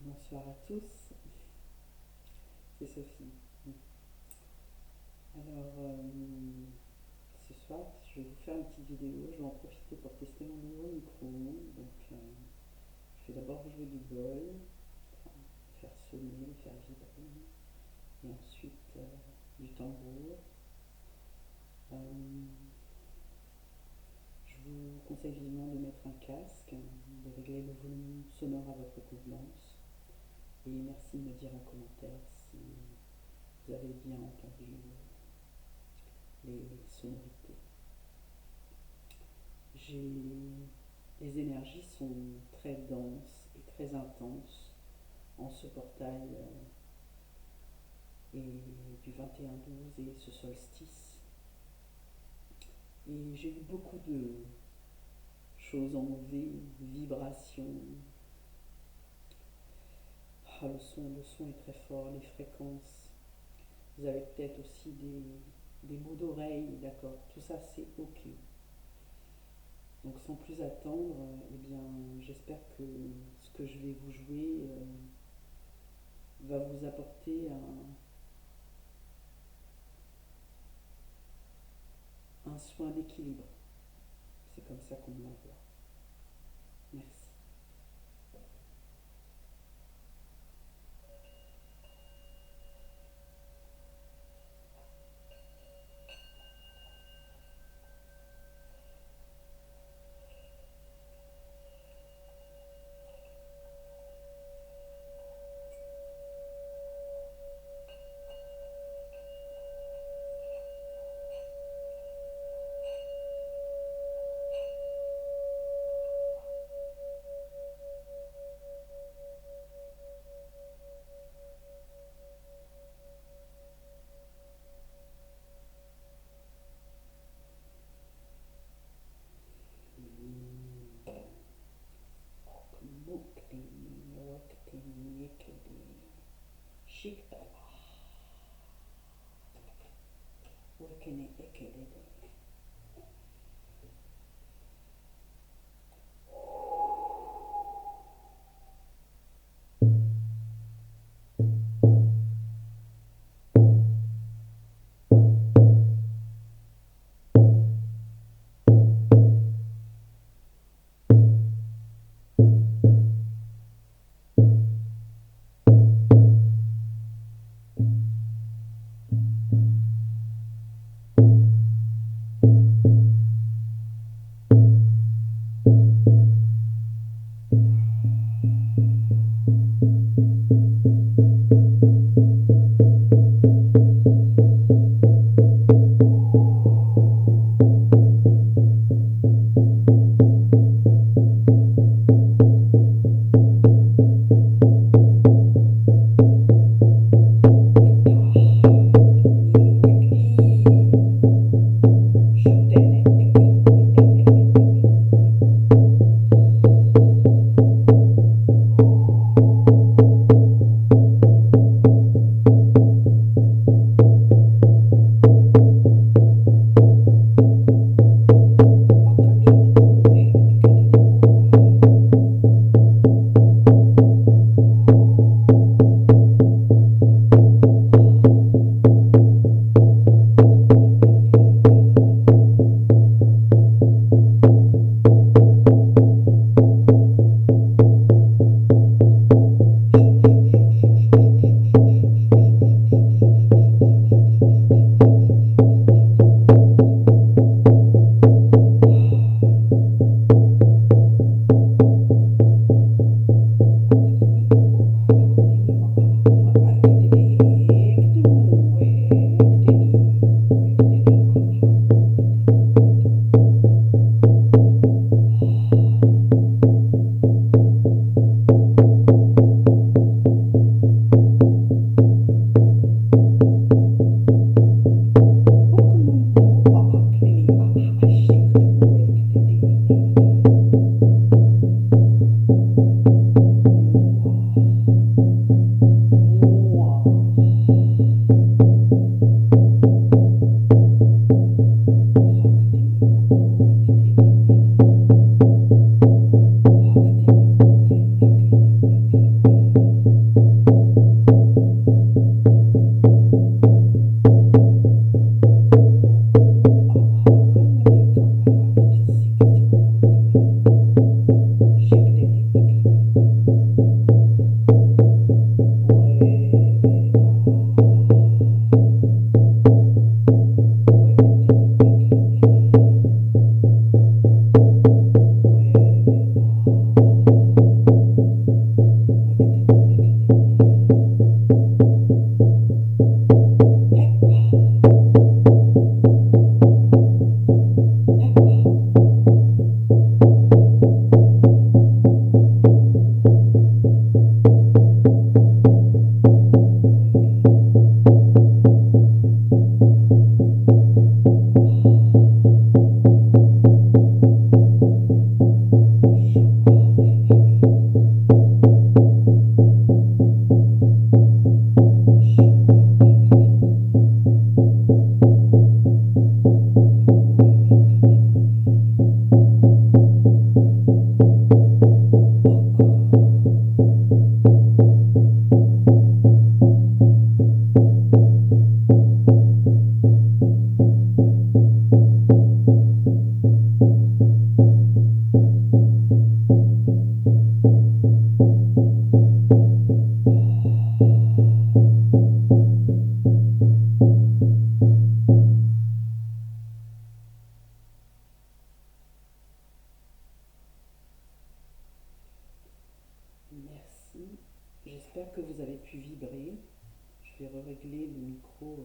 Bonsoir à tous, c'est Sophie. Alors, ce soir, je vais vous faire une petite vidéo. Je vais en profiter pour tester mon nouveau micro. Je vais d'abord jouer du bol, enfin, faire sonner, faire vibrer, et ensuite du tambour. Euh, je vous conseille vivement de mettre un casque, de régler le volume sonore à votre convenance. Et merci de me dire en commentaire si vous avez bien entendu les sonorités. Les énergies sont très denses et très intenses en ce portail et du 21-12 et ce solstice. Et j'ai eu beaucoup de choses en V, vibrations. Le son est très fort, les fréquences. Vous avez peut-être aussi des maux d'oreille, d'accord. Tout ça, c'est ok. Donc sans plus attendre, j'espère que ce que je vais vous jouer va vous apporter un soin d'équilibre. C'est comme ça qu'on me l'envoie. Merci. J'espère que vous avez pu vibrer. Je vais régler le micro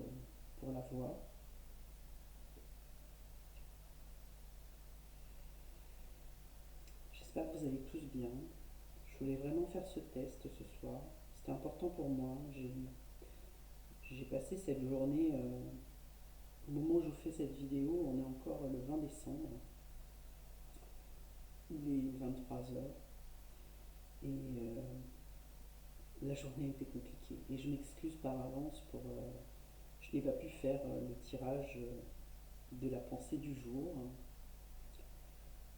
pour la voix. J'espère que vous allez tous bien. Je voulais vraiment faire ce test ce soir. C'était important pour moi. J'ai passé cette journée, au moment où je vous fais cette vidéo, on est encore le 20 décembre. Il est 23 heures. Et la journée a été compliquée. Et je m'excuse par avance pour... je n'ai pas pu faire le tirage de la pensée du jour.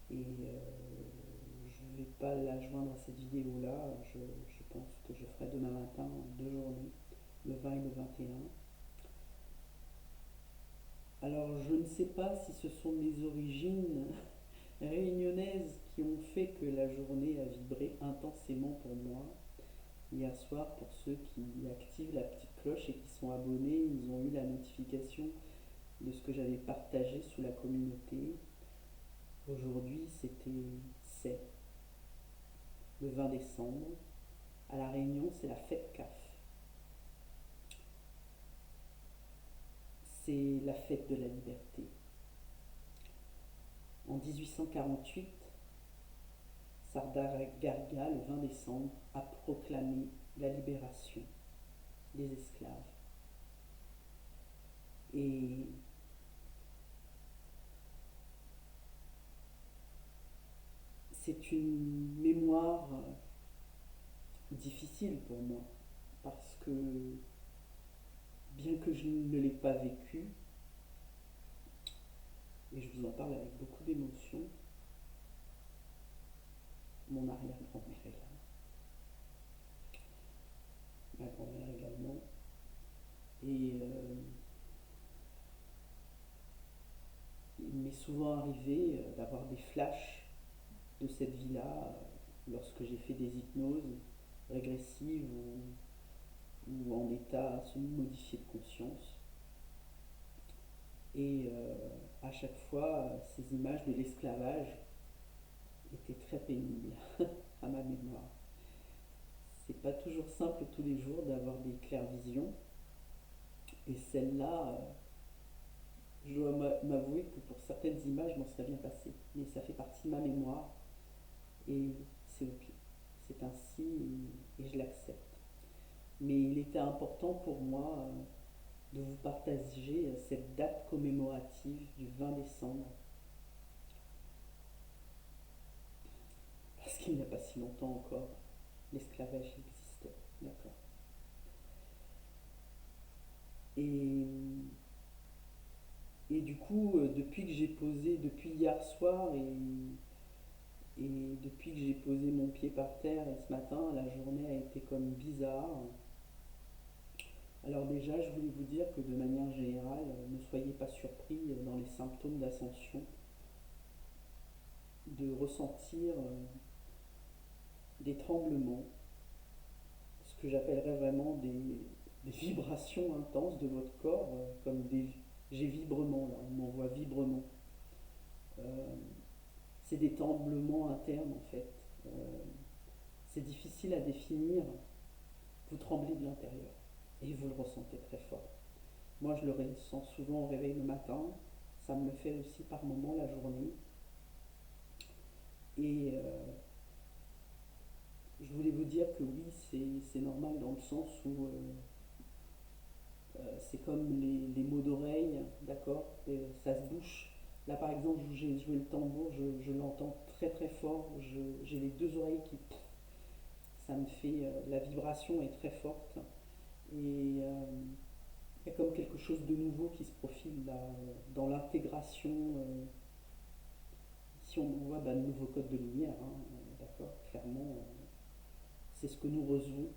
Et je ne vais pas la joindre à cette vidéo-là. Je pense que je ferai demain matin 2 journées, le 20 et le 21. Alors je ne sais pas si ce sont mes origines réunionnaises qui ont fait que la journée a vibré intensément pour moi. Hier soir, pour ceux qui activent la petite cloche et qui sont abonnés, ils ont eu la notification de ce que j'avais partagé sous la communauté. Aujourd'hui, c'est le 20 décembre. À La Réunion, c'est la fête CAF. C'est la fête de la liberté. En 1848, Sardar Garga, le 20 décembre, a proclamé la libération des esclaves. Et c'est une mémoire difficile pour moi, parce que bien que je ne l'ai pas vécu, et je vous en parle avec beaucoup d'émotion, mon arrière-grand-mère est là, ma grand-mère également, et il m'est souvent arrivé d'avoir des flashs de cette vie-là lorsque j'ai fait des hypnoses régressives ou en état semi-modifié de conscience. Et à chaque fois, ces images de l'esclavage étaient très pénibles à ma mémoire. C'est pas toujours simple tous les jours d'avoir des clairvisions. Et celle-là, je dois m'avouer que pour certaines images, je m'en serais bien passé. Mais ça fait partie de ma mémoire et c'est ok. C'est ainsi et je l'accepte. Mais il était important pour moi de vous partager cette date commémorative du 20 décembre. Parce qu'il n'y a pas si longtemps encore, l'esclavage existait. D'accord. Et, et du coup, depuis que j'ai posé, depuis hier soir et depuis que j'ai posé mon pied par terre et ce matin, la journée a été comme bizarre. Alors déjà, je voulais vous dire que de manière générale, ne soyez pas surpris dans les symptômes d'ascension de ressentir des tremblements, ce que j'appellerais vraiment des vibrations intenses de votre corps, comme des... J'ai vibrement, là, on m'envoie vibrement. Euh, c'est des tremblements internes en fait. C'est difficile à définir, vous tremblez de l'intérieur et vous le ressentez très fort. Moi je le ressens souvent au réveil le matin, ça me le fait aussi par moments la journée. Et je voulais vous dire que oui, c'est normal dans le sens où c'est comme les maux d'oreille, d'accord, ça se bouche. Là par exemple, j'ai joué le tambour, je l'entends très très fort, j'ai les deux oreilles qui... Ça me fait... la vibration est très forte. Et il y a comme quelque chose de nouveau qui se profile là, dans l'intégration. Si on voit le nouveau code de lumière, hein, d'accord, clairement, c'est ce que nous recevons.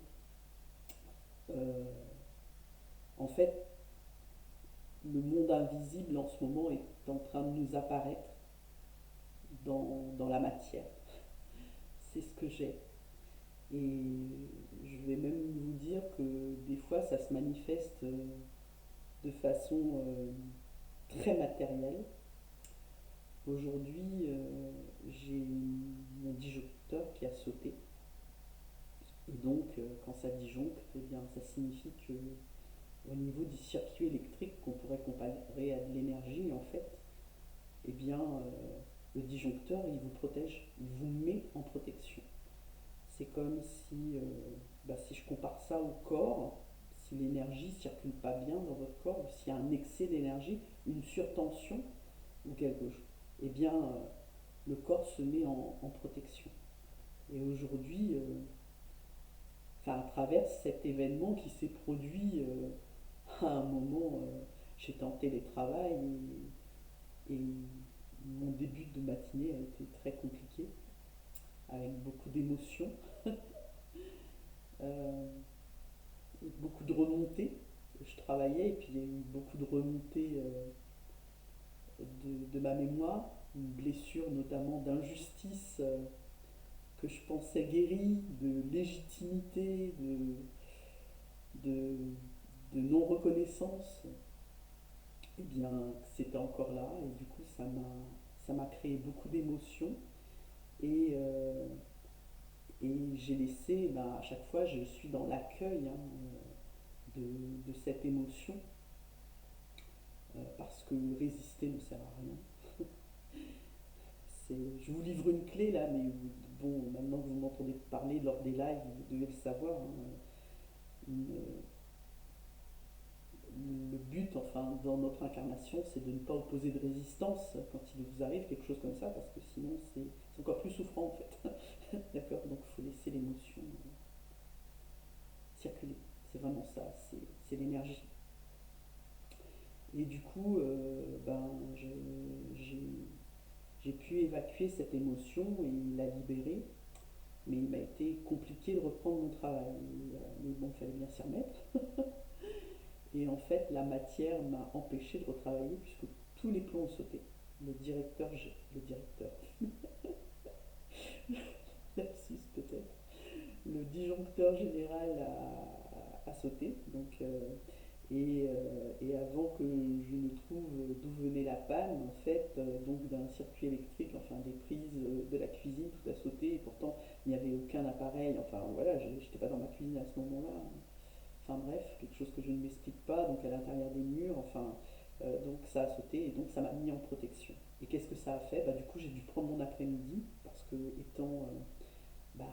Euh, en fait, le monde invisible en ce moment est en train de nous apparaître dans la matière. C'est ce que j'ai. Et je vais même vous dire que des fois ça se manifeste de façon très matérielle. Aujourd'hui, j'ai mon disjoncteur qui a sauté. Et donc, quand ça disjoncte, eh bien, ça signifie que au niveau du circuit électrique qu'on pourrait comparer à de l'énergie, en fait, eh bien, le disjoncteur, il vous protège, il vous met en protection. C'est comme si, si je compare ça au corps, si l'énergie ne circule pas bien dans votre corps, ou s'il y a un excès d'énergie, une surtension ou quelque chose, eh bien, le corps se met en protection. Et aujourd'hui, à travers cet événement qui s'est produit à un moment, j'étais en télétravail et mon début de matinée a été très compliqué, avec beaucoup d'émotions, euh, beaucoup de remontées. Je travaillais et puis il y a eu beaucoup de remontées de ma mémoire, une blessure notamment d'injustice que je pensais guérie, de légitimité, de, de non-reconnaissance, et bien c'était encore là et du coup ça m'a créé beaucoup d'émotions et, et j'ai laissé, à chaque fois je suis dans l'accueil de cette émotion parce que résister ne sert à rien. Je vous livre une clé là, mais bon, maintenant que vous m'entendez parler lors des lives, vous devez le savoir. Une, le but, enfin, dans notre incarnation, c'est de ne pas opposer de résistance quand il vous arrive quelque chose comme ça, parce que sinon c'est encore plus souffrant en fait. D'accord. Donc il faut laisser l'émotion circuler. C'est vraiment ça, c'est l'énergie. Et du coup, j'ai pu évacuer cette émotion et la libérer, mais il m'a été compliqué de reprendre mon travail. Mais bon, il fallait bien s'y remettre. Et en fait, la matière m'a empêché de retravailler puisque tous les plombs ont sauté. Le directeur, lapsus peut-être, le disjoncteur général a sauté. Donc, et avant que je ne trouve d'où venait la panne, en fait, donc d'un circuit électrique, enfin des prises de la cuisine, tout a sauté. Et pourtant, il n'y avait aucun appareil. Enfin voilà, j'étais pas dans ma cuisine à ce moment-là. Enfin bref, quelque chose que je ne m'explique pas, donc à l'intérieur des murs, enfin, donc ça a sauté et donc ça m'a mis en protection. Et qu'est-ce que ça a fait? Du coup, j'ai dû prendre mon après-midi parce que, étant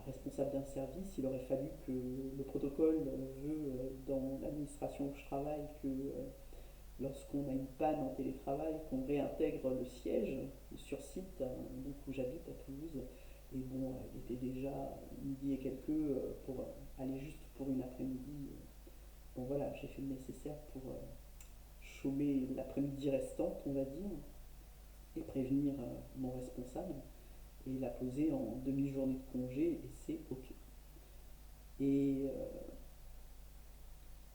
responsable d'un service, il aurait fallu que le protocole veut, dans l'administration où je travaille, que lorsqu'on a une panne en télétravail, qu'on réintègre le siège sur site, donc où j'habite à Toulouse. Et bon, il était déjà midi et quelques pour aller juste pour une après-midi. Bon voilà, j'ai fait le nécessaire pour chômer l'après-midi restante, on va dire, et prévenir mon responsable, et la poser en demi-journée de congé, et c'est ok. Et,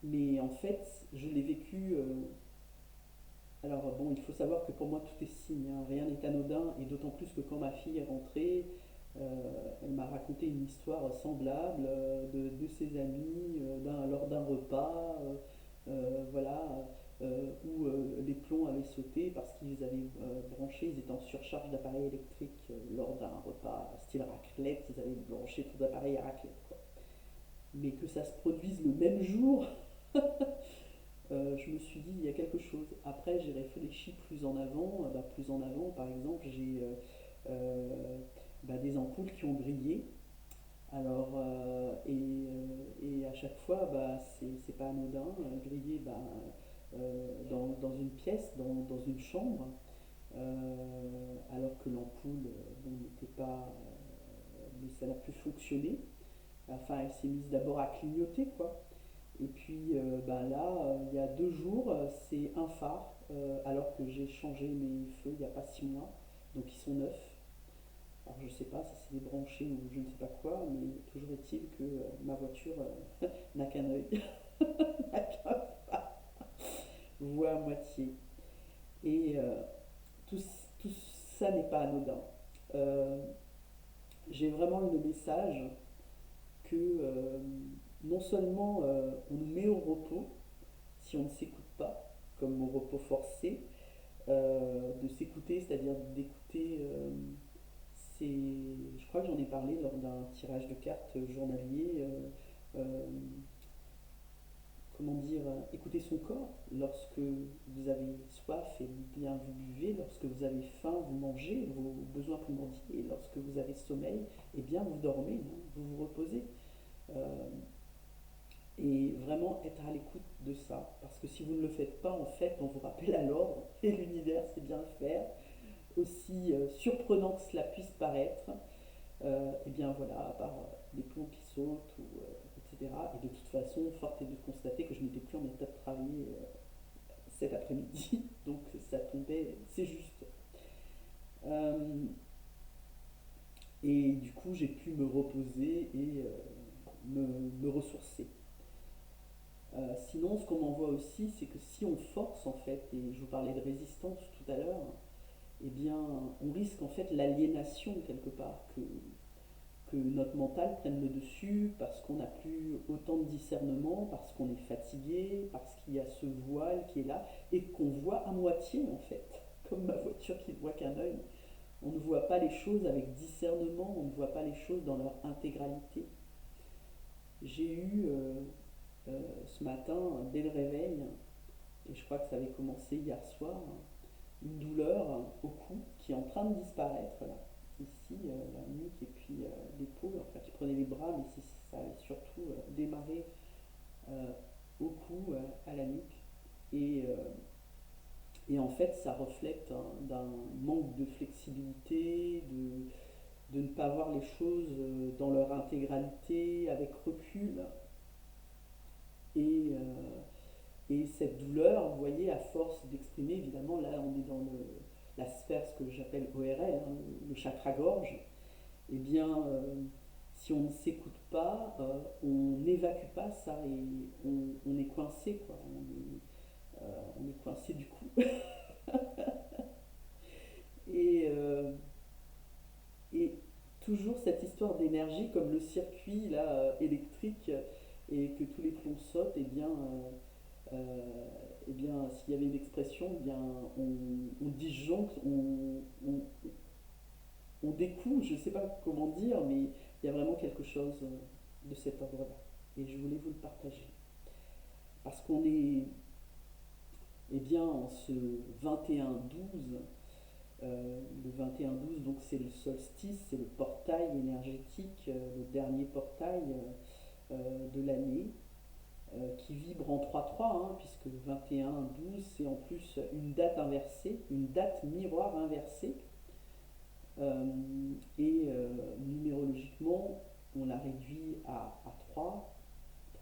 mais en fait, je l'ai vécu. Alors bon, il faut savoir que pour moi tout est signe, hein, rien n'est anodin, et d'autant plus que quand ma fille est rentrée, elle m'a raconté une histoire semblable de ses amis lors d'un repas, voilà, où les plombs avaient sauté parce qu'ils avaient branché, ils étaient en surcharge d'appareils électriques lors d'un repas style raclette, ils avaient branché tout d'appareils à raclette, quoi. Mais que ça se produise le même jour, je me suis dit, il y a quelque chose. Après, j'ai réfléchi plus en avant, par exemple, j'ai des ampoules qui ont grillé. Alors, et à chaque fois, c'est pas anodin, grillé dans une pièce, dans une chambre, alors que l'ampoule n'était pas. Mais ça n'a plus fonctionné. Enfin, elle s'est mise d'abord à clignoter, quoi. Et puis là, il y a 2 jours, c'est un phare, alors que j'ai changé mes feux il n'y a pas 6 mois, donc ils sont neufs. Alors je sais pas si c'est débranché ou je ne sais pas quoi, mais toujours est-il que ma voiture n'a qu'un œil, n'a qu'un phare, voit à moitié. Et tout, tout ça n'est pas anodin. Euh, j'ai vraiment eu le message que non seulement on nous met au repos, si on ne s'écoute pas, comme au repos forcé, de s'écouter, c'est-à-dire d'écouter je crois que j'en ai parlé lors d'un tirage de cartes journalier. Euh, Comment dire, écouter son corps. Lorsque vous avez soif, et bien vous buvez. Lorsque vous avez faim, vous mangez vos besoins primordiaux. Et lorsque vous avez sommeil, et bien vous dormez, hein, vous vous reposez. Euh, et vraiment être à l'écoute de ça. Parce que si vous ne le faites pas, en fait, on vous rappelle à l'ordre. Et l'univers sait bien le faire. Aussi surprenant que cela puisse paraître, et bien voilà, à part des plombs qui sautent, etc. Et de toute façon, forte est de constater que je n'étais plus en état de travailler cet après-midi, donc ça tombait, c'est juste. Euh, et du coup, j'ai pu me reposer et me ressourcer. Sinon, ce qu'on m'envoie aussi, c'est que si on force en fait, et je vous parlais de résistance tout à l'heure, eh bien, on risque en fait l'aliénation quelque part, que notre mental prenne le dessus parce qu'on n'a plus autant de discernement, parce qu'on est fatigué, parce qu'il y a ce voile qui est là et qu'on voit à moitié en fait, comme ma voiture qui ne voit qu'un œil. On ne voit pas les choses avec discernement, on ne voit pas les choses dans leur intégralité. J'ai eu ce matin, dès le réveil, et je crois que ça avait commencé hier soir, une douleur au cou qui est en train de disparaître là. Ici, la nuque et puis l'épaule, enfin qui prenait les bras, mais ça avait surtout démarré euh, au cou, à la nuque. Et, euh, et en fait, ça reflète d'un manque de flexibilité, de ne pas voir les choses dans leur intégralité, avec recul. Et, et cette douleur, vous voyez, à force d'exprimer, évidemment, là on est dans la sphère, ce que j'appelle ORL, hein, le chakra-gorge, eh bien, si on ne s'écoute pas, on n'évacue pas ça et on est coincé, quoi. On est coincé du coup. Et, euh, et toujours cette histoire d'énergie, comme le circuit là, électrique, et que tous les plombs sautent, eh bien, s'il y avait une expression, eh bien, on disjoncte, on découle, je ne sais pas comment dire, mais il y a vraiment quelque chose de cet ordre-là. Et je voulais vous le partager. Parce qu'on est, eh bien, en ce 21-12, le 21-12, donc c'est le solstice, c'est le portail énergétique, le dernier portail de l'année, qui vibre en 3-3, hein, puisque le 21-12, c'est en plus une date inversée, une date miroir inversée. Euh, numérologiquement, on l'a réduit à 3,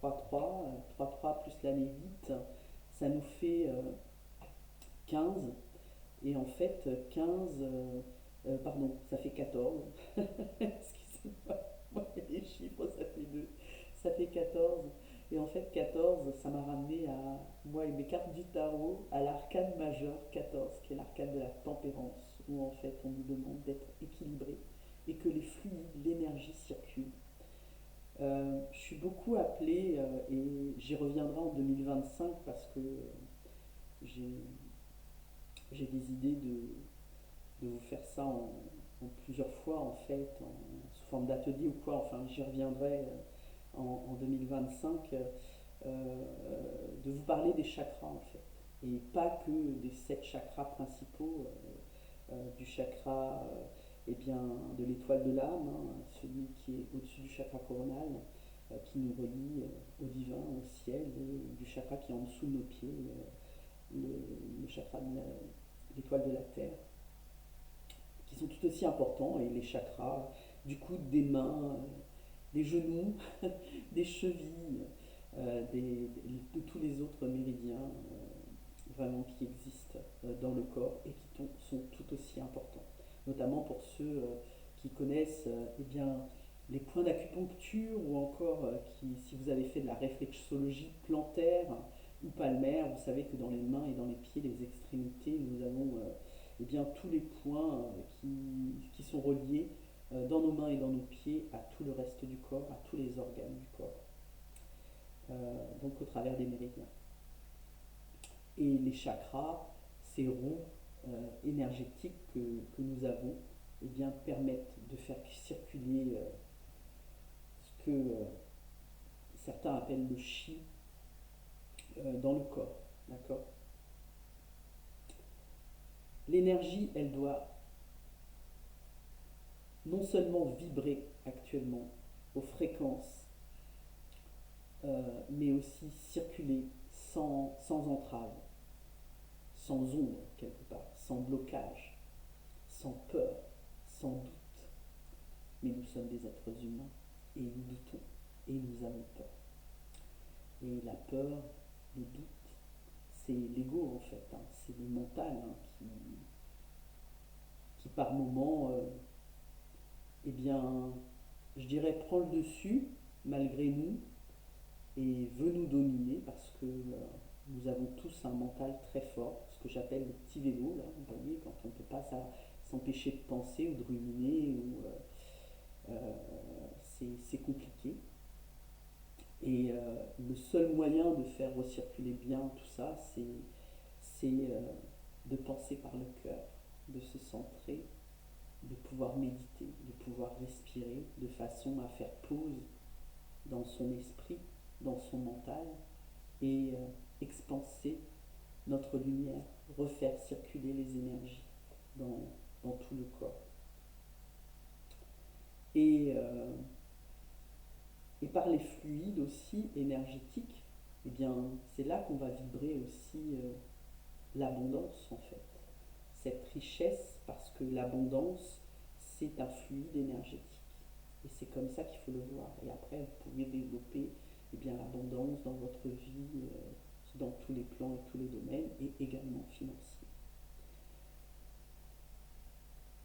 3-3, 3-3 plus l'année 8, ça nous fait 15. Et en fait, 15, pardon, ça fait 14. Excusez-moi, les chiffres, ça fait 2. Ça fait 14. Et en fait, 14, ça m'a ramené à moi et mes cartes du tarot, à l'arcane majeur 14, qui est l'arcane de la tempérance, où en fait on nous demande d'être équilibré et que les fluides, l'énergie circulent. Je suis beaucoup appelée, et j'y reviendrai en 2025 parce que j'ai j'ai des idées de vous faire ça en plusieurs fois en fait, sous forme d'atelier ou quoi, enfin j'y reviendrai en 2025, de vous parler des chakras en fait. Et pas que des 7 chakras principaux, du chakra eh bien, de l'étoile de l'âme, hein, celui qui est au-dessus du chakra coronal, qui nous relie au divin, au ciel, et du chakra qui est en dessous de nos pieds, le chakra de l'étoile de la terre, qui sont tout aussi importants, et les chakras du coude, des mains, des genoux, des chevilles, de tous les autres méridiens vraiment qui existent dans le corps et qui sont tout aussi importants. Notamment pour ceux qui connaissent eh bien, les points d'acupuncture ou encore si vous avez fait de la réflexologie plantaire ou palmaire, vous savez que dans les mains et dans les pieds, les extrémités, nous avons eh bien, tous les points qui sont reliés dans nos mains et dans nos pieds à tout le reste du corps, à tous les organes du corps, donc au travers des méridiens. Et les chakras, ces ronds énergétiques que nous avons, eh bien, permettent de faire circuler ce que certains appellent le chi dans le corps. D'accord. L'énergie, elle doit non seulement vibrer actuellement aux fréquences, mais aussi circuler sans entrave, sans ombre quelque part, sans blocage, sans peur, sans doute. Mais nous sommes des êtres humains et nous doutons et nous avons peur. Et la peur, le doute, c'est l'ego en fait, hein, c'est le mental qui par moment, eh bien, je dirais, prend le dessus malgré nous et veut nous dominer parce que nous avons tous un mental très fort, ce que j'appelle le petit vélo, là, vous voyez, quand on ne peut pas s'empêcher de penser ou de ruminer, c'est compliqué. Et le seul moyen de faire recirculer bien tout ça, c'est de penser par le cœur, de se centrer, de pouvoir méditer, de pouvoir respirer de façon à faire pause dans son esprit, dans son mental et expanser notre lumière, refaire circuler les énergies dans, dans tout le corps. Et, euh, et par les fluides aussi énergétiques, eh bien, c'est là qu'on va vibrer aussi l'abondance en fait. Cette richesse, parce que l'abondance, c'est un fluide énergétique. Et c'est comme ça qu'il faut le voir. Et après, vous pouvez développer eh bien, l'abondance dans votre vie, dans tous les plans et tous les domaines, et également financiers.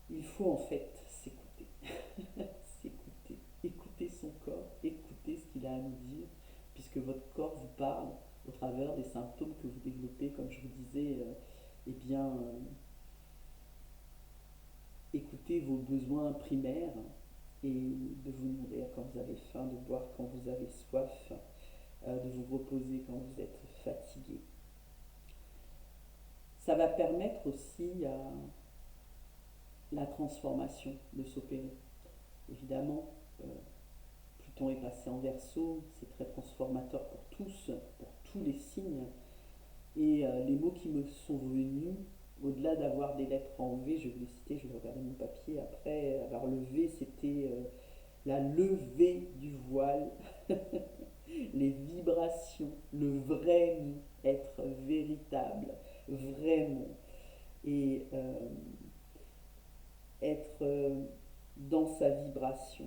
Il faut en fait s'écouter. S'écouter. Écouter son corps, écouter ce qu'il a à nous dire, puisque votre corps vous parle au travers des symptômes que vous développez, comme je vous disais, eh bien, écoutez vos besoins primaires et de vous nourrir quand vous avez faim, de boire quand vous avez soif, de vous reposer quand vous êtes fatigué. Ça va permettre aussi à la transformation de s'opérer. Évidemment, Pluton est passé en Verseau, c'est très transformateur pour tous les signes. Et les mots qui me sont venus, au-delà d'avoir des lettres en V, je vais vous les citer, je vais regarder mon papier après. Alors le V, c'était la levée du voile, les vibrations, le vrai nous, être véritable, vraiment. Et être dans sa vibration.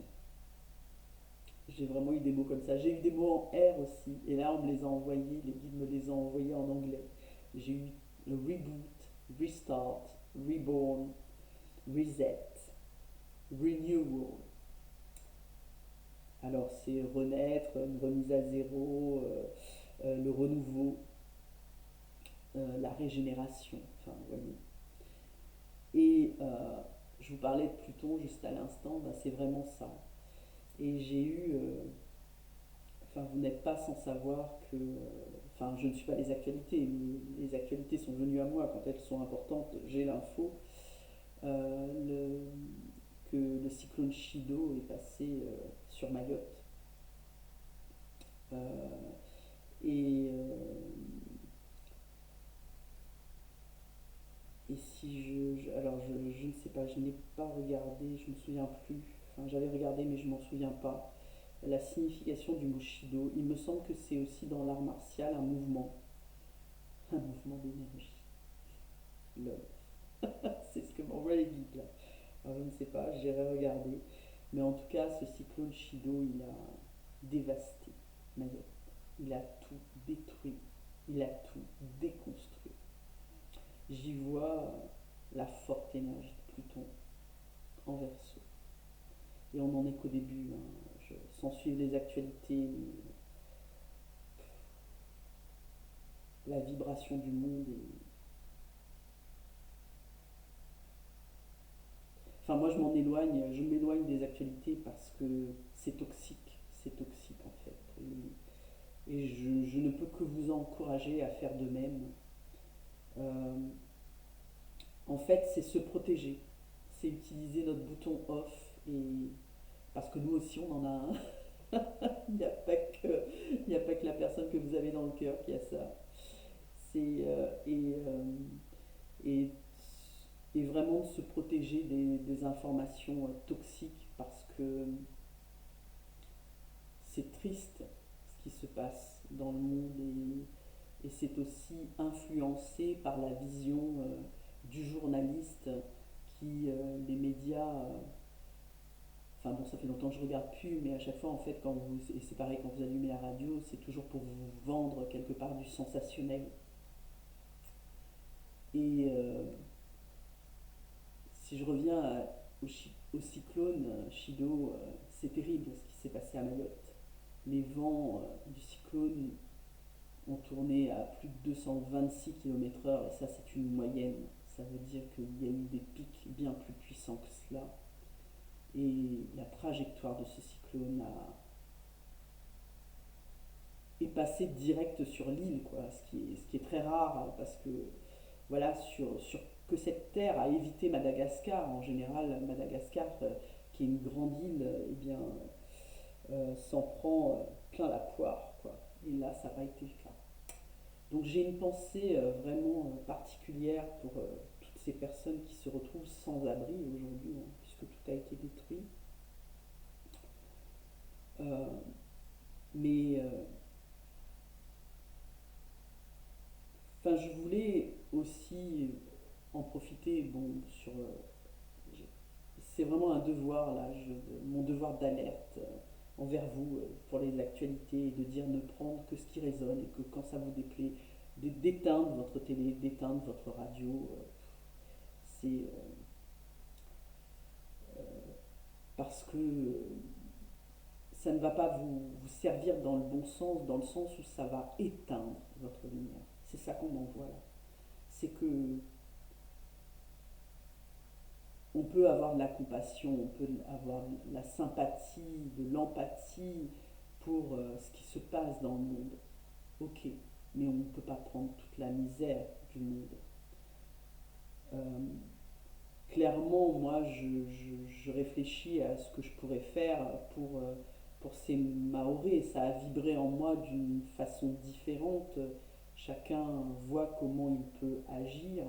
J'ai vraiment eu des mots comme ça. J'ai eu des mots en R aussi. Et là, on me les a envoyés, les guides me les ont envoyés en anglais. J'ai eu le reboot, restart, reborn, reset, renewal. Alors, c'est renaître, une remise à zéro, le renouveau, la régénération. Enfin, vous voyez. Et je vous parlais de Pluton juste à l'instant, ben, c'est vraiment ça. Et j'ai eu enfin, vous n'êtes pas sans savoir que, enfin, je ne suis pas les actualités, mais les actualités sont venues à moi quand elles sont importantes. J'ai l'info euh, le- que le cyclone Chido est passé sur Mayotte. Euh, et, euh, et si alors je ne sais pas, je n'ai pas regardé, je ne me souviens plus. Enfin, j'avais regardé, mais je m'en souviens pas. La signification du mot Shido. Il me semble que c'est aussi dans l'art martial un mouvement d'énergie. C'est ce que m'envoie les guides là. Alors, je ne sais pas, j'irai regarder. Mais en tout cas, ce cyclone Chido, il a dévasté Mayotte. Il a tout détruit. Il a tout déconstruit. J'y vois la forte énergie de Pluton en Verseau. Et on n'en est qu'au début. Hein. Sans suivre les actualités, la vibration du monde est. Enfin, moi, je m'éloigne des actualités parce que c'est toxique en fait. Et je ne peux que vous encourager à faire de même. Euh, En fait, c'est se protéger. c'est utiliser notre bouton off, et parce que nous aussi on en a un. Il n'y a pas que, il n'y a pas que la personne que vous avez dans le cœur qui a ça. C'est et, et vraiment de se protéger des informations toxiques, parce que c'est triste ce qui se passe dans le monde, et c'est aussi influencé par la vision du journaliste les médias. Enfin bon, ça fait longtemps que je regarde plus, mais à chaque fois en fait, et c'est pareil quand vous allumez la radio, c'est toujours pour vous vendre quelque part du sensationnel. Et si je reviens au cyclone Chido, c'est terrible ce qui s'est passé à Mayotte. Les vents du cyclone ont tourné à plus de 226 km/h, et ça c'est une moyenne. Ça veut dire qu'il y a eu des pics bien plus puissants que cela. Et la trajectoire de ce cyclone est passée direct sur l'île, quoi, ce qui est très rare, parce que voilà, que cette terre a évité Madagascar. En général, Madagascar, qui est une grande île, eh bien, s'en prend plein la poire, quoi. Et là, ça n'a pas été le cas. Donc j'ai une pensée vraiment particulière pour toutes ces personnes qui se retrouvent sans abri aujourd'hui, hein, puisque tout a été détruit. Euh, mais enfin, je voulais aussi en profiter. Bon, c'est vraiment un devoir là, mon devoir d'alerte envers vous pour les actualités, et de dire ne prendre que ce qui résonne, et que quand ça vous déplaît, d'éteindre votre télé, d'éteindre votre radio. C'est parce que ça ne va pas vous servir dans le bon sens, dans le sens où ça va éteindre votre lumière. C'est ça qu'on en voit là. C'est que on peut avoir de la compassion, on peut avoir de la sympathie, de l'empathie pour ce qui se passe dans le monde. Ok, mais on ne peut pas prendre toute la misère du monde. Euh, Clairement, moi, je réfléchis à ce que je pourrais faire pour ces Maoris. Ça a vibré en moi d'une façon différente. Chacun voit comment il peut agir,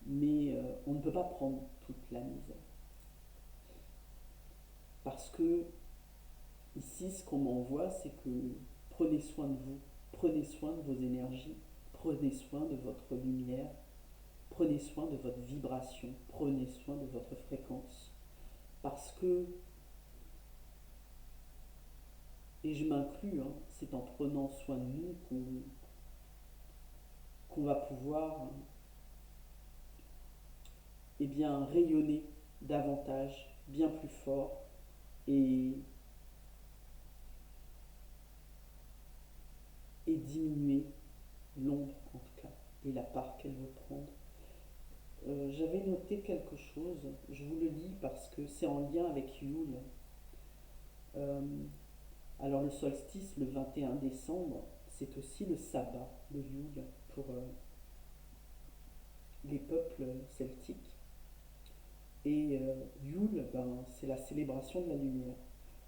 mais on ne peut pas prendre toute la misère. Parce que ici, ce qu'on m'envoie, c'est que prenez soin de vous, prenez soin de vos énergies, prenez soin de votre lumière, prenez soin de votre vibration, prenez soin de votre fréquence. Parce que, et je m'inclus, hein, c'est en prenant soin de nous qu'on va pouvoir eh bien, rayonner davantage, bien plus fort, et, et diminuer l'ombre en tout cas, et la part qu'elle veut prendre. J'avais noté quelque chose, je vous le lis parce que c'est en lien avec Yule. Euh, alors le solstice, le 21 décembre, c'est aussi le sabbat, le Yule, pour les peuples celtiques. Et Yule, ben, c'est la célébration de la lumière.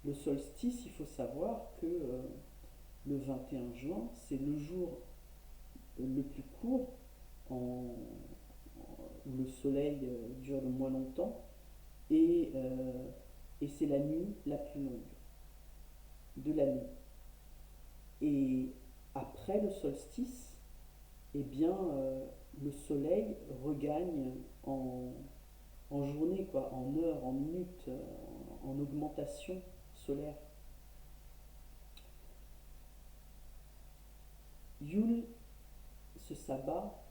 Le solstice, il faut savoir que le 21 juin, c'est le jour le plus court, où le soleil dure le moins longtemps, et, euh, et c'est la nuit la plus longue de l'année. Et après le solstice, eh bien, le soleil regagne en journée, quoi, en heures, en minutes, en augmentation solaire. Yule, ce sabbat,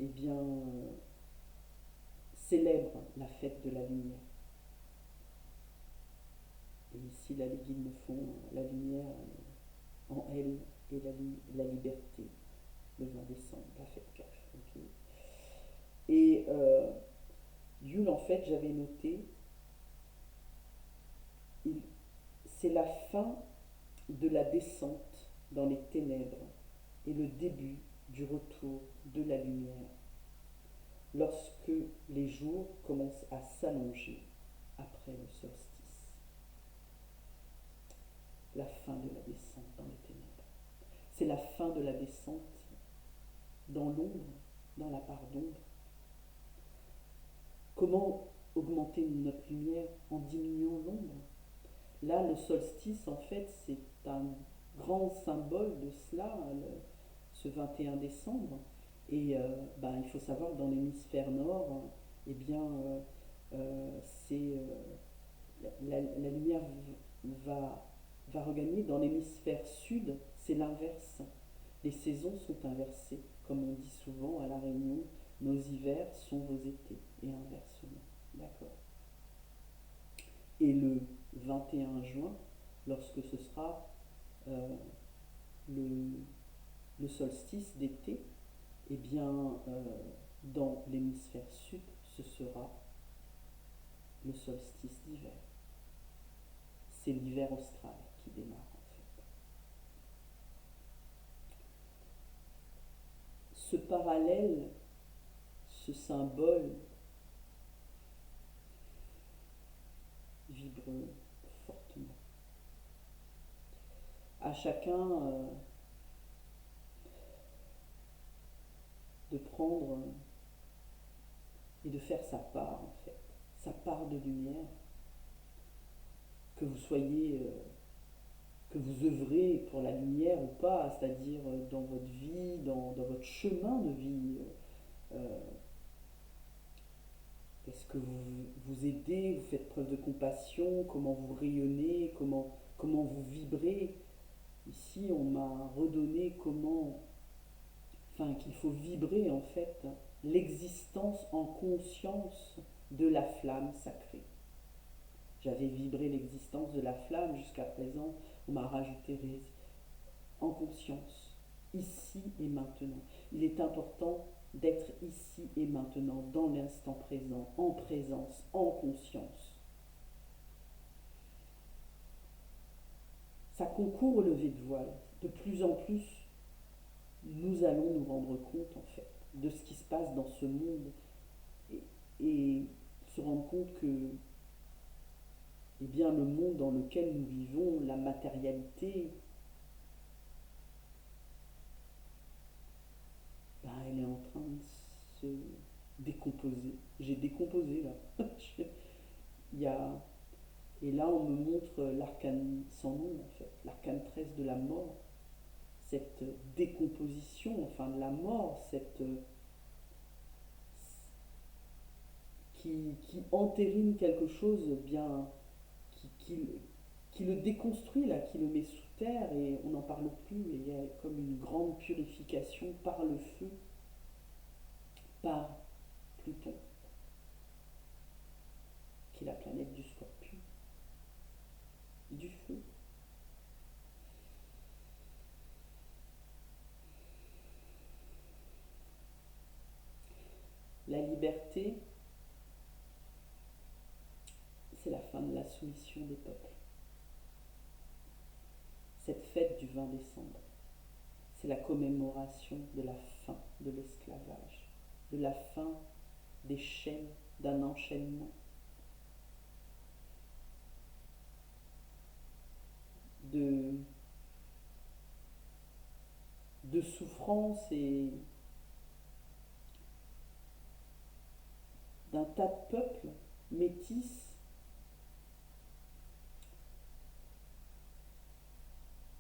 eh bien, célèbre la fête de la lumière. Et ici, la Légine me font la lumière en elle, et la liberté, le 20 décembre, la fête CAF. Okay. Et Yule, en fait, j'avais noté, c'est la fin de la descente dans les ténèbres et le début du retour de la lumière. lorsque les jours commencent à s'allonger après le solstice. La fin de la descente dans les ténèbres. C'est la fin de la descente dans l'ombre, dans la part d'ombre. Comment augmenter notre lumière en diminuant l'ombre? Là, le solstice, en fait, c'est un grand symbole de cela, ce 21 décembre. Et il faut savoir que dans l'hémisphère nord, eh bien, c'est la lumière va, va regagner. Dans l'hémisphère sud, c'est l'inverse. Les saisons sont inversées. Comme on dit souvent à La Réunion, nos hivers sont vos étés, et inversement. D'accord. Et le 21 juin, lorsque ce sera euh, le, le solstice d'été, eh bien, dans l'hémisphère sud, ce sera le solstice d'hiver. C'est l'hiver austral qui démarre en fait. Ce parallèle, ce symbole vibre fortement. À chacun de prendre et de faire sa part en fait, sa part de lumière, que vous soyez, que vous œuvrez pour la lumière ou pas, c'est-à-dire dans votre vie, dans votre chemin de vie. Euh, Est-ce que vous aidez, vous faites preuve de compassion, comment vous rayonnez, comment vous vibrez? Ici, on m'a redonné qu'il faut vibrer en fait l'existence en conscience de la flamme sacrée. J'avais vibré l'existence de la flamme jusqu'à présent, on m'a rajouté en conscience, ici et maintenant. Il est important d'être ici et maintenant, dans l'instant présent, en présence, en conscience. Ça concourt au lever de voile. De plus en plus, nous allons nous rendre compte en fait de ce qui se passe dans ce monde et se rendre compte que eh bien, le monde dans lequel nous vivons, la matérialité, elle est en train de se décomposer. J'ai décomposé là. Il y a, et là, on me montre l'arcane sans nom, en fait, l'arcane 13 de la mort, cette décomposition, enfin de la mort, qui entérine quelque chose bien, qui, qui, qui le déconstruit, là, qui le met sous terre, et on n'en parle plus, et il y a comme une grande purification par le feu, par Pluton, qui est la planète du scorpion, du feu. La liberté, c'est la fin de la soumission des peuples. Cette fête du 20 décembre, c'est la commémoration de la fin de l'esclavage, de la fin des chaînes, d'un enchaînement, de, de souffrance et d'un tas de peuples métis.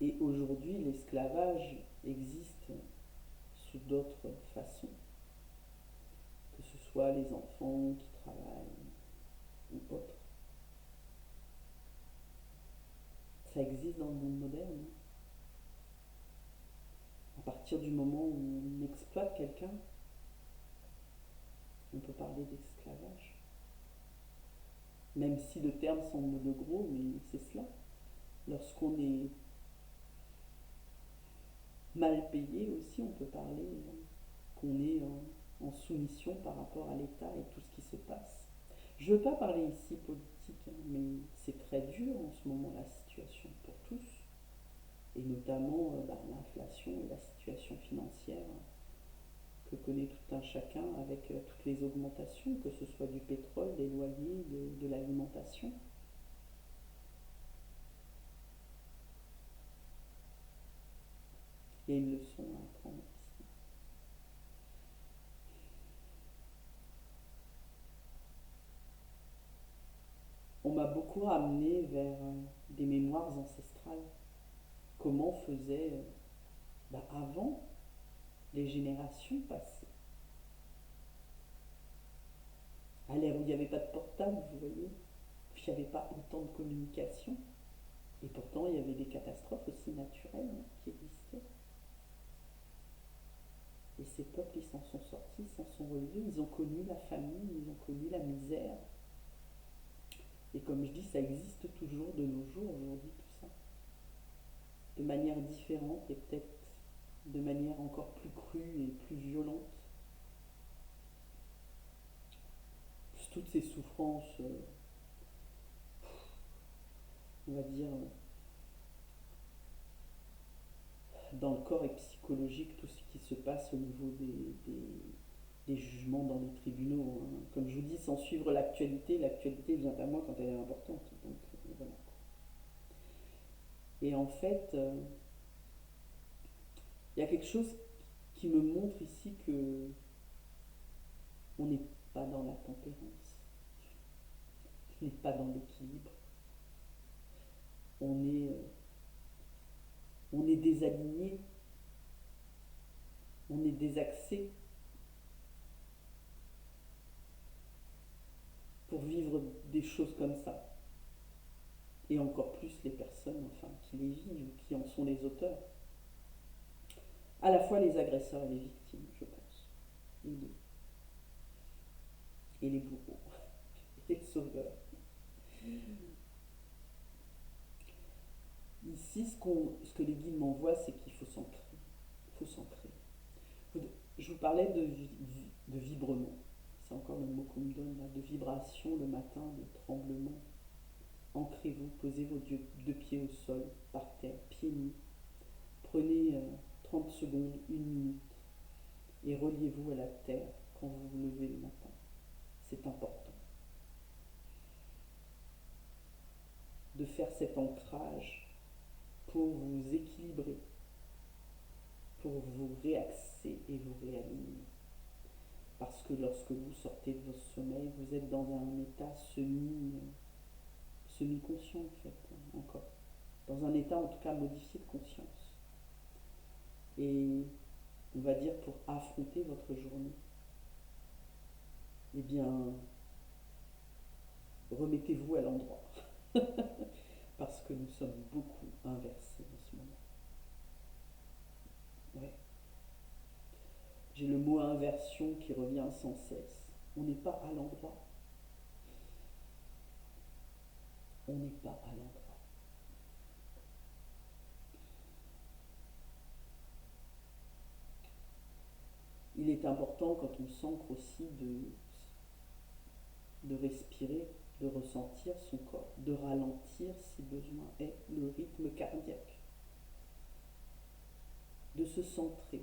Et aujourd'hui, l'esclavage existe sous d'autres façons, que ce soit les enfants qui travaillent ou autres. Ça existe dans le monde moderne. À partir du moment où on exploite quelqu'un, on peut parler d'esclavage. Même si le terme semble de gros, mais c'est cela. Lorsqu'on est mal payé aussi, on peut parler qu'on est en soumission par rapport à l'État et tout ce qui se passe. Je ne veux pas parler ici politique, mais c'est très dur en ce moment la situation pour tous, et notamment l'inflation et la situation financière que connaît tout un chacun avec toutes les augmentations, que ce soit du pétrole, des loyers, de l'alimentation. Il y a une leçon à apprendre ici. On m'a beaucoup ramené vers des mémoires ancestrales. Comment faisaient avant les générations passées. À l'ère où il n'y avait pas de portable, vous voyez, il n'y avait pas autant de communication. Et pourtant, il y avait des catastrophes aussi naturelles qui existaient. Et ces peuples, ils s'en sont sortis, ils s'en sont relevés, ils ont connu la famine, ils ont connu la misère. Et comme je dis, ça existe toujours de nos jours aujourd'hui, tout ça. De manière différente et peut-être de manière encore plus crue et plus violente. Plus toutes ces souffrances, on va dire, dans le corps et psychologique, tout ce qui se passe au niveau des jugements dans les tribunaux. Hein. Comme je vous dis, sans suivre l'actualité, l'actualité vient à moi quand elle est importante. Donc voilà. Et en fait, il y a quelque chose qui me montre ici que on n'est pas dans la tempérance, on n'est pas dans l'équilibre, on est, euh, on est désaligné, on est désaxé pour vivre des choses comme ça. Et encore plus les personnes qui les vivent, qui en sont les auteurs. À la fois les agresseurs et les victimes, je pense. Les deux. Et les bourreaux. Et les sauveurs. Ici, ce que les guides m'envoient, c'est qu'il faut s'ancrer. Il faut s'ancrer. Je vous parlais de vibrement. C'est encore le mot qu'on me donne là. De vibration le matin, de tremblement. Ancrez-vous, posez vos deux pieds au sol, par terre, pieds nus. Prenez 30 secondes, une minute, et reliez-vous à la terre quand vous vous levez le matin. C'est important de faire cet ancrage pour vous équilibrer, pour vous réaxer et vous réaligner. Parce que lorsque vous sortez de votre sommeil, vous êtes dans un état semi-conscient en fait, encore. Dans un état en tout cas modifié de conscience. Et on va dire pour affronter votre journée, eh bien, remettez-vous à l'endroit. Parce que nous sommes beaucoup inversés en ce moment. Ouais. J'ai le mot inversion qui revient sans cesse. On n'est pas à l'endroit. On n'est pas à l'endroit. Il est important quand on s'ancre aussi de respirer, de ressentir son corps, de ralentir si besoin est le rythme cardiaque, de se centrer,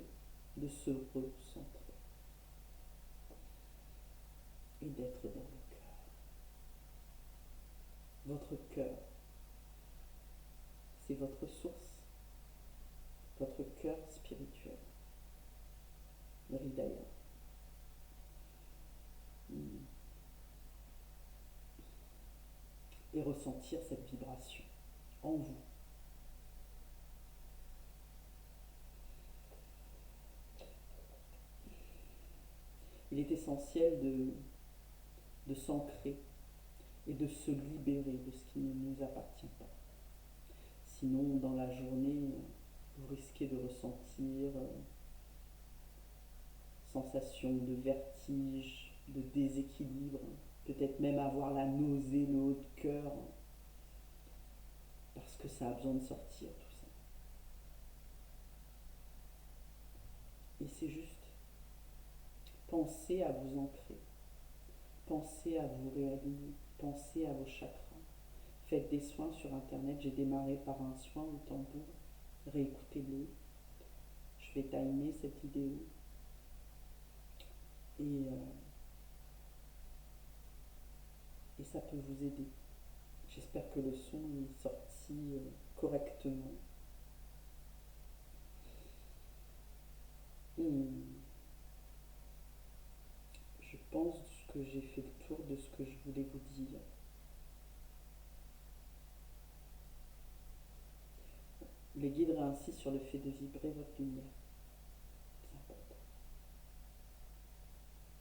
de se recentrer et d'être dans le cœur. Votre cœur, c'est votre source, votre cœur spirituel, le Hridaya. Et ressentir cette vibration en vous. Il est essentiel de s'ancrer et de se libérer de ce qui ne nous appartient pas. Sinon, dans la journée, vous risquez de ressentir sensation de vertige, de déséquilibre, peut-être même avoir la nausée, le haut de cœur, parce que ça a besoin de sortir tout ça. Et c'est juste. Pensez à vous ancrer, pensez à vous réaligner, pensez à vos chakras. Faites des soins sur internet, j'ai démarré par un soin au tambour, réécoutez-le. Je vais timer cette vidéo. Et, et ça peut vous aider. J'espère que le son est sorti correctement. Je pense que j'ai fait le tour de ce que je voulais vous dire. Les guides réinsistent sur le fait de vibrer votre lumière. C'est important.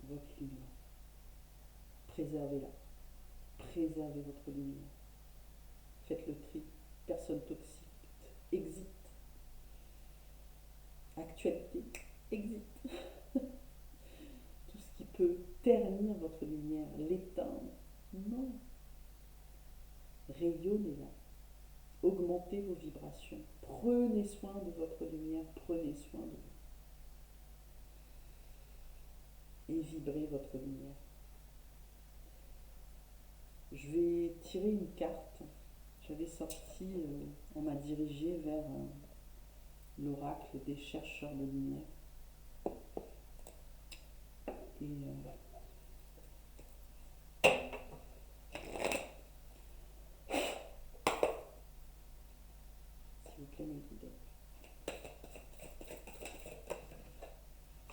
Votre lumière. Préservez-la. Préservez votre lumière. Faites le tri. Personne toxique. Exit. Actualité. Exit. Tout ce qui peut ternir votre lumière, l'éteindre. Non. Rayonnez-la. Augmentez vos vibrations. Prenez soin de votre lumière. Prenez soin de vous. Et vibrez votre lumière. Je vais tirer une carte. J'avais sorti, on m'a dirigé vers l'oracle des chercheurs de lumière. Et s'il vous plaît, mes guides.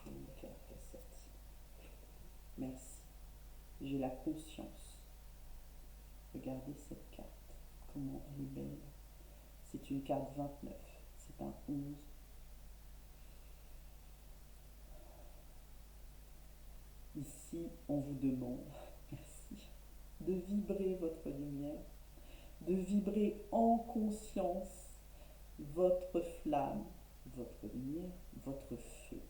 Une carte est sortie. Merci. J'ai la conscience. Regardez cette carte. Comment elle est belle. C'est une carte 29. C'est un 11. Ici, on vous demande, merci, de vibrer votre lumière, de vibrer en conscience votre flamme, votre lumière, votre feu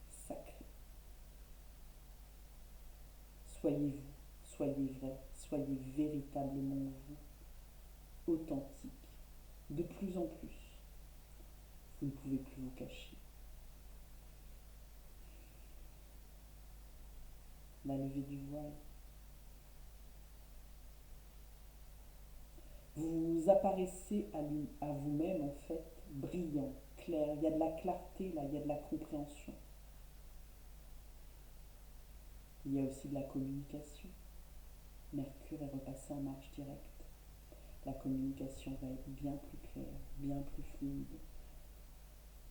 sacré. Soyez vous, soyez vrai, soyez véritablement vous, authentique, de plus en plus. Vous ne pouvez plus vous cacher. La levée du voile. Vous apparaissez à vous-même en fait brillant, clair. Il y a de la clarté là, il y a de la compréhension. Il y a aussi de la communication. Mercure est repassé en marche directe. La communication va être bien plus claire, bien plus fluide,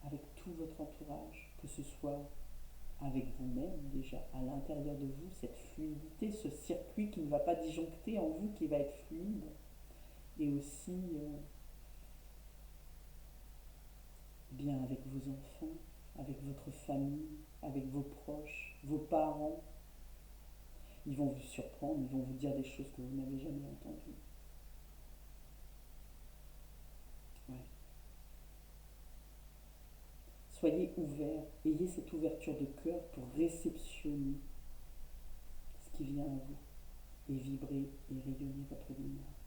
avec tout votre entourage, que ce soit avec vous-même déjà, à l'intérieur de vous, cette fluidité, ce circuit qui ne va pas disjoncter en vous, qui va être fluide, et aussi bien avec vos enfants, avec votre famille, avec vos proches, vos parents. Ils vont vous surprendre, ils vont vous dire des choses que vous n'avez jamais entendues. Ouais. Soyez ouverts, ayez cette ouverture de cœur pour réceptionner ce qui vient à vous et vibrer et rayonner votre lumière.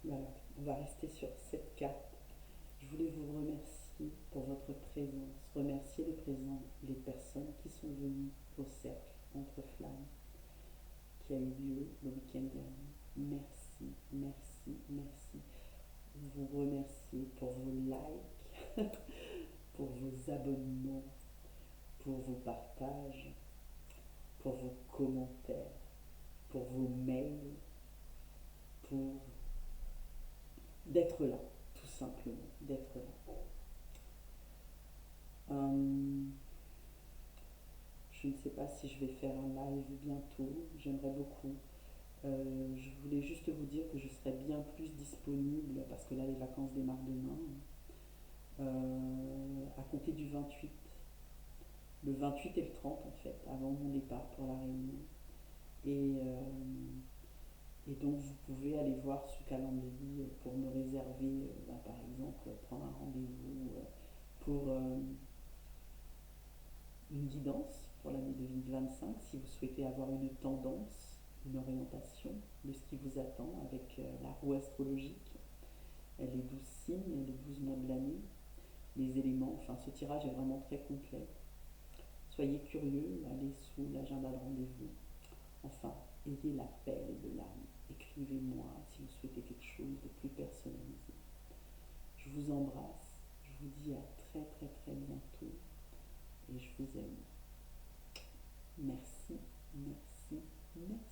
Voilà, on va rester sur cette carte. Je voulais vous remercier pour votre présence, remercier les personnes qui sont venues au cercle entre flammes qui a eu lieu le week-end dernier. Merci, merci, merci. Vous remercier pour vos likes, pour vos abonnements, pour vos partages, pour vos commentaires, pour vos mails, pour d'être là, tout simplement, d'être là. Je ne sais pas si je vais faire un live bientôt, j'aimerais beaucoup. Je voulais juste vous dire que je serai bien plus disponible, parce que là les vacances démarrent demain, à compter du 28. Le 28 et le 30 en fait, avant mon départ pour la Réunion. Et donc vous pouvez aller voir ce calendrier pour me réserver, par exemple, prendre un rendez-vous pour une guidance pour l'année 2025, si vous souhaitez avoir une tendance, une orientation de ce qui vous attend avec la roue astrologique, les 12 signes, les 12 mois de l'année, les éléments, enfin ce tirage est vraiment très complet. Soyez curieux, allez sous l'agenda de rendez-vous. Enfin, ayez l'appel de l'âme. Écrivez-moi si vous souhaitez quelque chose de plus personnalisé. Je vous embrasse. Je vous dis à très très très bientôt. et je vous aime. Merci, merci, merci.